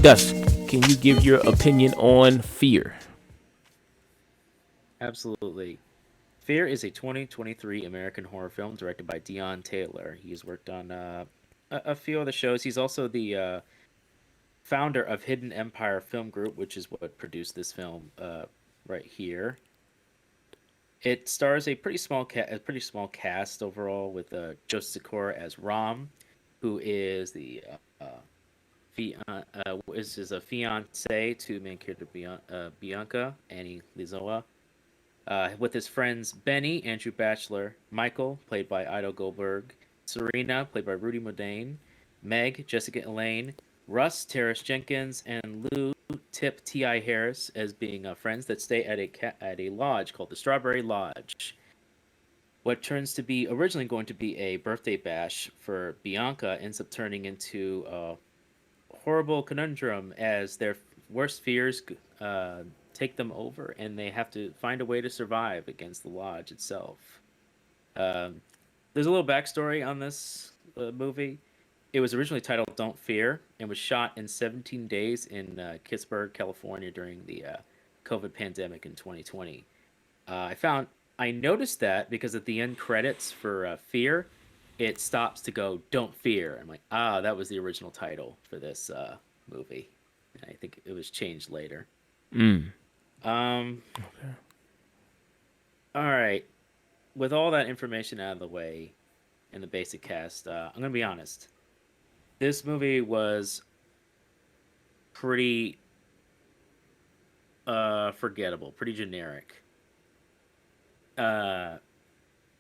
Dusk, can you give your opinion on Fear? Absolutely. Fear is a 2023 American horror film directed by Dion Taylor. He's worked on a few other shows. He's also the founder of Hidden Empire Film Group, which is what produced this film right here. It stars a pretty small cast overall, with Joseph Sikora as Ram, who is the is a fiance to main character Bianca Annie Lizoa. With his friends Benny, Andrew Batchelor, Michael, played by Ido Goldberg, Serena, played by Rudy Modane, Meg, Jessica Elaine, Russ, Terrace Jenkins, and Lou, Tip, T.I. Harris, as being friends that stay at a lodge called the Strawberry Lodge. What turns to be originally going to be a birthday bash for Bianca ends up turning into a horrible conundrum as their worst fears take them over, and they have to find a way to survive against the lodge itself. Um, there's a little backstory on this movie. It was originally titled "Don't Fear" and was shot in 17 days in Pittsburgh, California, during the COVID pandemic in 2020. I found I noticed that because at the end credits for Fear, it stops to go "Don't Fear." I'm like, that was the original title for this movie. And I think it was changed later. Mm. Um, all right. With all that information out of the way and the basic cast, I'm gonna be honest. This movie was pretty forgettable, pretty generic. Uh,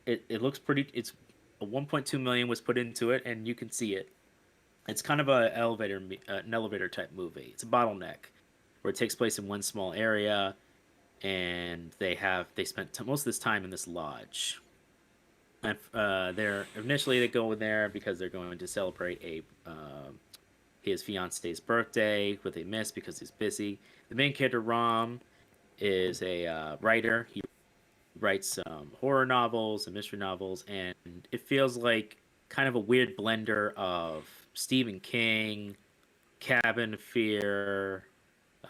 it looks pretty. It's a 1.2 million was put into it, and you can see it. It's kind of an elevator type movie. It's a bottleneck where it takes place in one small area, and they spent most of this time in this lodge. And they're initially they go in there because they're going to celebrate a his fiance's birthday, but they miss because he's busy. The main character Ram is a writer. He writes horror novels and mystery novels, and it feels like kind of a weird blender of Stephen King, Cabin Fear,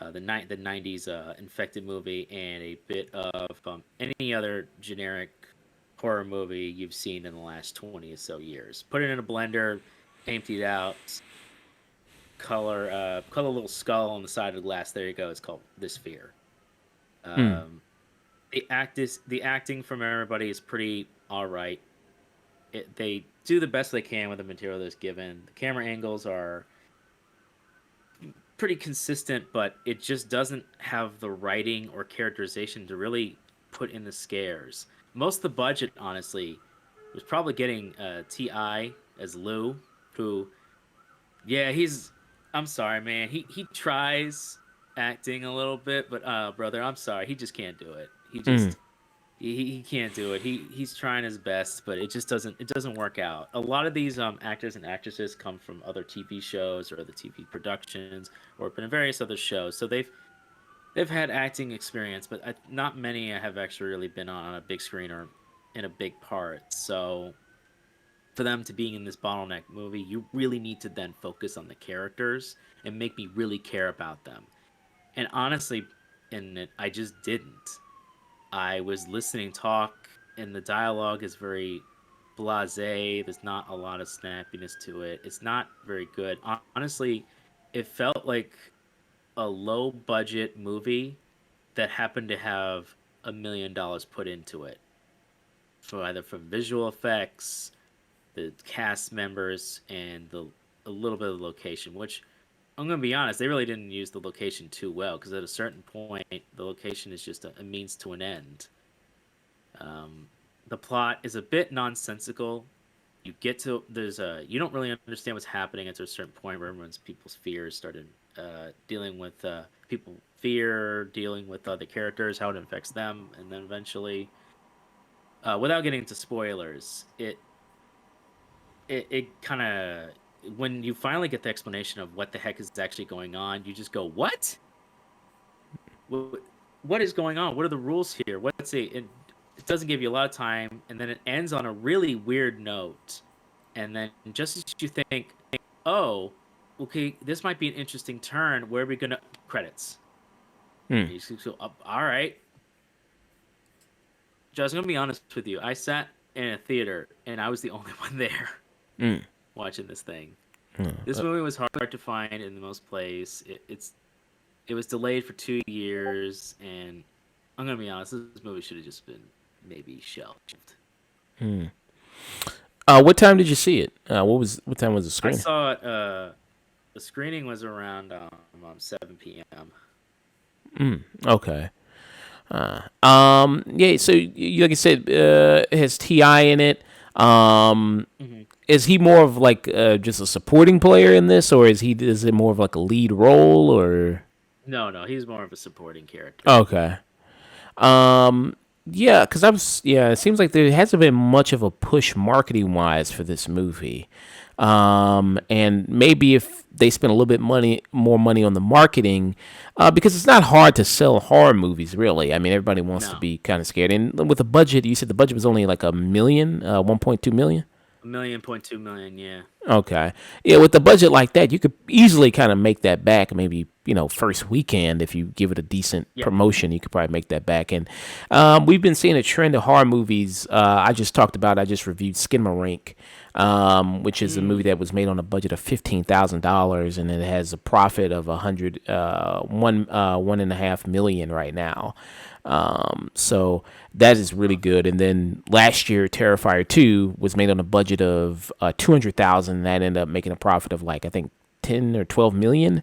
the '90s infected movie, and a bit of any other generic horror movie you've seen in the last 20 or so years. Put it in a blender, empty it out, color a little skull on the side of the glass. There you go. It's called This Fear. Mm. Um, the acting from everybody is pretty all right. They do the best they can with the material that's given. The camera angles are pretty consistent, but it just doesn't have the writing or characterization to really put in the scares. Most of the budget, honestly, was probably getting Ti as Lou, who, yeah, he's. I'm sorry, man. He tries acting a little bit, but brother, I'm sorry, he just can't do it. Mm. He can't do it. He's trying his best, but it doesn't work out. A lot of these actors and actresses come from other TV shows or other TV productions or been in various other shows, so they've had acting experience, but not many have actually really been on a big screen or in a big part. So for them to being in this bottleneck movie, you really need to then focus on the characters and make me really care about them. And honestly, in it, I just didn't. I was listening talk, and the dialogue is very blasé. There's not a lot of snappiness to it. It's not very good. Honestly, it felt like a low budget movie that happened to have $1 million put into it, for either from visual effects, the cast members, and the a little bit of the location. Which I'm gonna be honest, they really didn't use the location too well, because at a certain point, the location is just a means to an end. Um, the plot is a bit nonsensical. You don't really understand what's happening at a certain point where everyone's people's fears started dealing with people fear dealing with other characters, how it affects them, and then eventually, without getting into spoilers, it kind of, when you finally get the explanation of what the heck is actually going on, you just go, what? what is going on? What are the rules here? What's it doesn't give you a lot of time, and then it ends on a really weird note. And then just as you think, oh, okay, this might be an interesting turn. Where are we gonna credits? Hmm. And you just go, all right. Just gonna be honest with you. I sat in a theater and I was the only one there Hmm. watching this thing. This Uh, movie was hard to find in most place. It was delayed for 2 years, and I'm gonna be honest. This movie should have just been maybe shelved. hmm. What time did you see it? What time was the I screen? saw it. The screening was around 7 p.m. Okay. Yeah. So, like I said, it has Ti in it. Um, Hmm. is he more of like just a supporting player in this, or is it more of like a lead role, or? No, no, he's more of a supporting character. Okay. Um, yeah, because yeah, it seems like there hasn't been much of a push marketing wise for this movie. And maybe if they spent a little bit more money on the marketing, because it's not hard to sell horror movies, really. I mean, everybody wants to No, be kind of scared. And with the budget, you said the budget was only like a million, 1.2 million. a million point 2 million. Yeah. Okay. Yeah, with a budget like that, you could easily kind of make that back. Maybe first weekend if you give it a decent Yep. promotion, you could probably make that back. And we've been seeing a trend of horror movies. I just reviewed Skinamarink, which is a movie Mm. that was made on a budget of $15,000, and it has a profit of 1.5 million right now. So that is really good. And then last year, Terrifier 2 was made on a budget of 200,000. That ended up making a profit of like I think 10 or 12 million.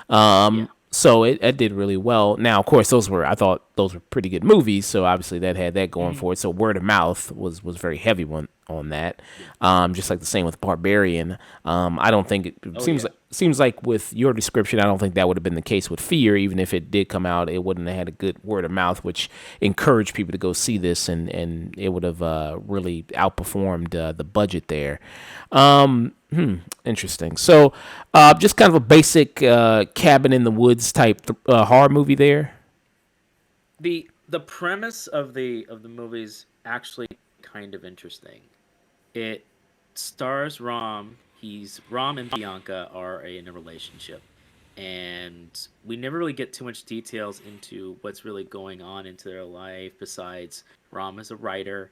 Yeah. So it did really well. Now, of course, I thought those were pretty good movies. So obviously that had that going Hmm. for it. So word of mouth was very heavy on that. Yeah. Just like the same with Barbarian. I don't think it Oh yeah. seems like with your description, I don't think that would have been the case with Fear. Even if it did come out, it wouldn't have had a good word of mouth, which encouraged people to go see this, and it would have really outperformed the budget there. Interesting. So, just kind of a basic cabin in the woods type horror movie there. The premise of the movie's actually kind of interesting. It stars Rom. He's Rom and Bianca are in a relationship, and we never really get too much details into what's really going on into their life. Besides, Rom is a writer,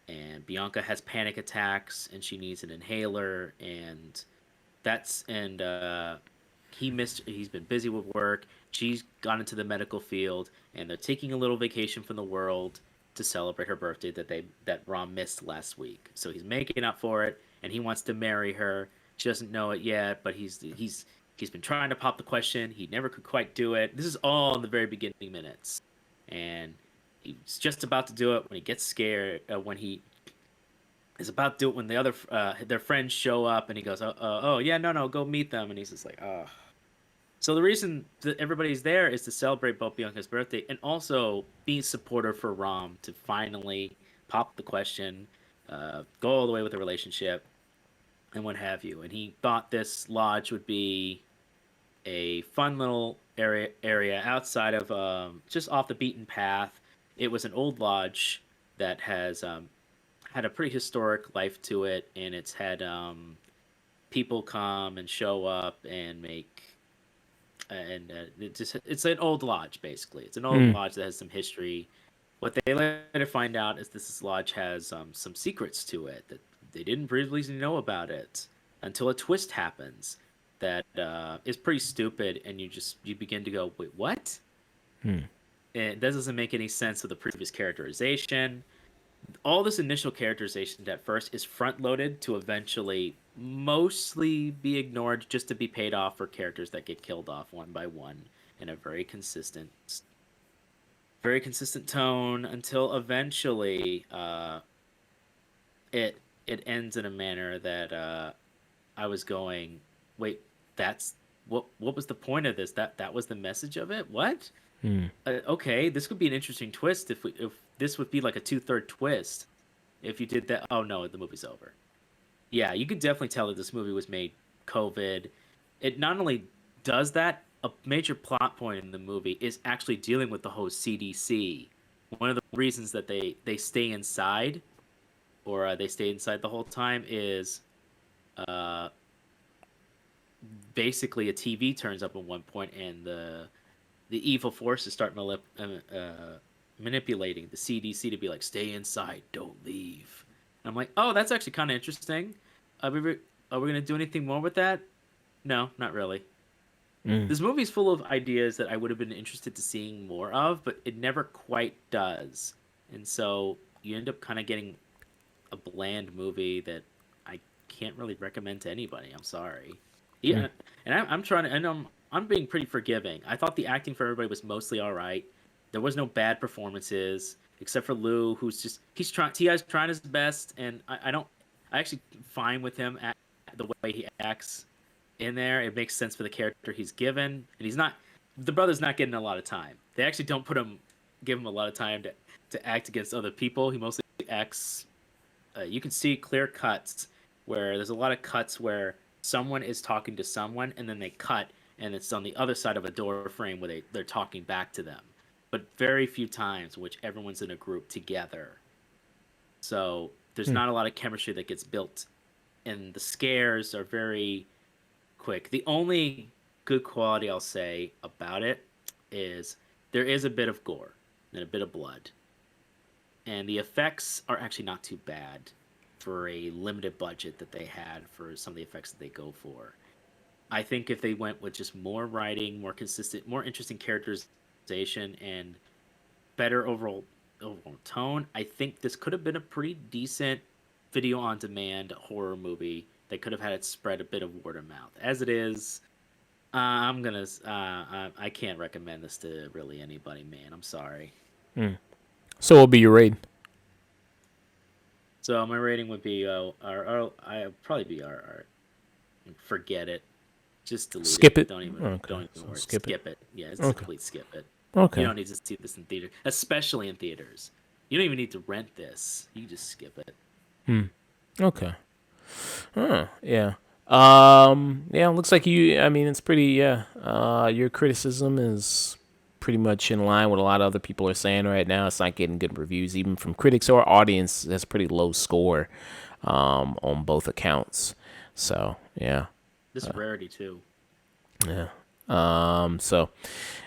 and Bianca has panic attacks, and she needs an inhaler, and that's and he's been busy with work. She's gone into the medical field, and they're taking a little vacation from the world to celebrate her birthday that Rom missed last week. So he's making up for it, and he wants to marry her. She doesn't know it yet, but he's been trying to pop the question. He never could quite do it. This is all in the very beginning minutes, and he's just about to do it when he gets scared. When he is about to do it when the other their friends show up, and he goes, oh yeah, no, go meet them, and he's just like, oh. So the reason that everybody's there is to celebrate both Bianca's birthday and also be supportive for Rom to finally pop the question, go all the way with the relationship, and what have you. And he thought this lodge would be a fun little area outside of just off the beaten path. It was an old lodge that has had a pretty historic life to it, and it's had people come and show up and make and it's an old lodge basically. It's an old Mm. lodge that has some history. What they later find out is this lodge has some secrets to it that they didn't previously know about it until a twist happens that is pretty stupid, and you begin to go, wait, what? And that doesn't make any sense with the previous characterization. All this initial characterization at first is front loaded to eventually mostly be ignored just to be paid off for characters that get killed off one by one in a very consistent tone until eventually it ends in a manner that I was going, wait, that's what was the point of this? That was the message of it? What? Okay, this could be an interesting twist if this would be like a two-third twist if you did that. Oh no, the movie's over. Yeah, you could definitely tell that this movie was made COVID. It not only does that, a major plot point in the movie is actually dealing with the whole CDC. One of the reasons that they stay inside, or they stay inside the whole time, is uh, basically a TV turns up at one point, and the evil forces start manipulating the CDC to be like, "Stay inside, don't leave." And I'm like, "Oh, that's actually kind of interesting. Are we gonna do anything more with that? No, not really." Mm. This movie's full of ideas that I would have been interested to seeing more of, but it never quite does. And so you end up kind of getting a bland movie that I can't really recommend to anybody. I'm sorry. Mm. Yeah, and I'm trying to, and I'm being pretty forgiving. I thought the acting for everybody was mostly all right. There was no bad performances except for Lou, who's just Ti's trying his best, and I actually fine with him at the way he acts in there. It makes sense for the character he's given, and he's not. The brother's not getting a lot of time. They actually don't give him a lot of time to act against other people. He mostly acts. You can see clear cuts where there's a lot of cuts where someone is talking to someone, and then they cut, and it's on the other side of a door frame where they're talking back to them. But very few times in which everyone's in a group together. So there's Mm. not a lot of chemistry that gets built, and the scares are very quick. The only good quality I'll say about it is there is a bit of gore and a bit of blood, and the effects are actually not too bad for a limited budget that they had for some of the effects that they go for. I think if they went with just more writing, more consistent, more interesting characterization, and better overall tone, I think this could have been a pretty decent video on demand horror movie that could have had it spread a bit of word of mouth. As it is, I can't recommend this to really anybody, man. I'm sorry. Mm. So, what will be your rating? So my rating would be I probably be R. Forget it. Just delete it. Skip it. Okay, Don't even so worry. skip it. Skip it. Yeah, it's a Okay. complete skip it. You Okay. don't need to see this in theater, especially in theaters. You don't even need to rent this. You can just skip it. Hmm. Okay. Huh. Yeah. Yeah. Looks like you. I mean, it's pretty. Yeah. Your criticism is pretty much in line with a lot of other people are saying right now. It's not getting good reviews, even from critics or audience. That's a pretty low score, on both accounts. So yeah. This rarity too. Yeah. So,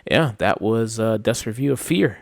yeah, that was Dusk review of Fear.